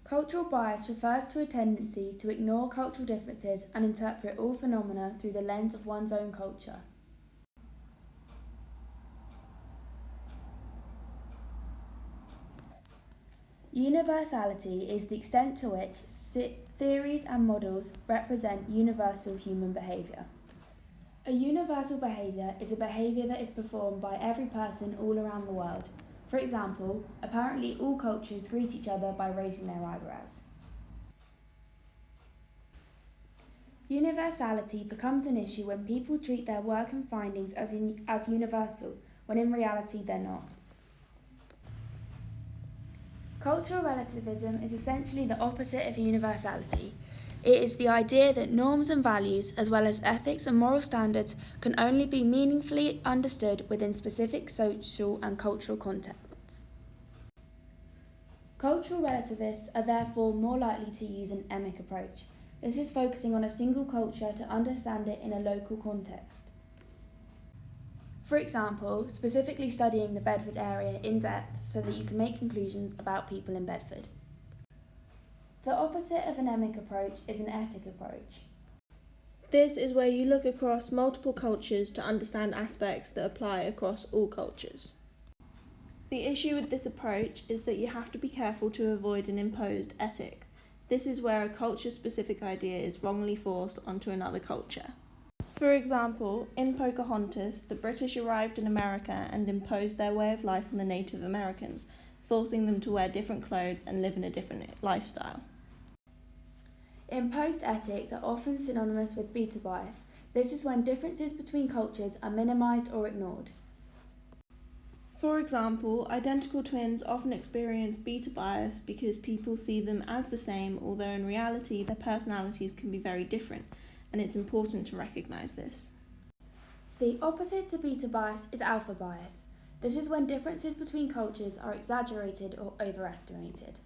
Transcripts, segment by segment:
Cultural bias refers to a tendency to ignore cultural differences and interpret all phenomena through the lens of one's own culture. Universality is the extent to which theories and models represent universal human behaviour. A universal behaviour is a behaviour that is performed by every person all around the world. For example, apparently all cultures greet each other by raising their eyebrows. Universality becomes an issue when people treat their work and findings as universal, when in reality they're not. Cultural relativism is essentially the opposite of universality. It is the idea that norms and values, as well as ethics and moral standards, can only be meaningfully understood within specific social and cultural contexts. Cultural relativists are therefore more likely to use an emic approach. This is focusing on a single culture to understand it in a local context. For example, specifically studying the Bedford area in depth so that you can make conclusions about people in Bedford. The opposite of an emic approach is an etic approach. This is where you look across multiple cultures to understand aspects that apply across all cultures. The issue with this approach is that you have to be careful to avoid an imposed etic. This is where a culture-specific idea is wrongly forced onto another culture. For example, in Pocahontas, the British arrived in America and imposed their way of life on the Native Americans, forcing them to wear different clothes and live in a different lifestyle. Imposed ethics are often synonymous with beta bias. This is when differences between cultures are minimised or ignored. For example, identical twins often experience beta bias because people see them as the same, although in reality their personalities can be very different, and it's important to recognise this. The opposite to beta bias is alpha bias. This is when differences between cultures are exaggerated or overestimated.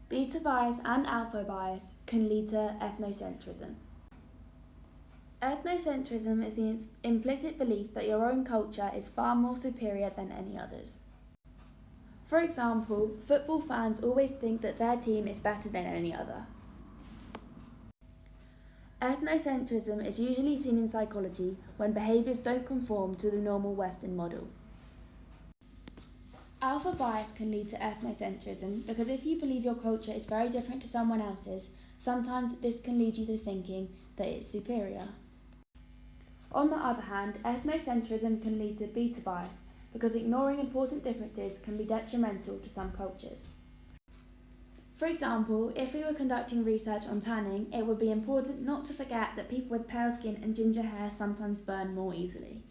Beta bias and alpha bias can lead to ethnocentrism. Ethnocentrism is the implicit belief that your own culture is far more superior than any others. For example, football fans always think that their team is better than any other. Ethnocentrism is usually seen in psychology when behaviours don't conform to the normal Western model. Alpha bias can lead to ethnocentrism because if you believe your culture is very different to someone else's, sometimes this can lead you to thinking that it's superior. On the other hand, ethnocentrism can lead to beta bias because ignoring important differences can be detrimental to some cultures. For example, if we were conducting research on tanning, it would be important not to forget that people with pale skin and ginger hair sometimes burn more easily.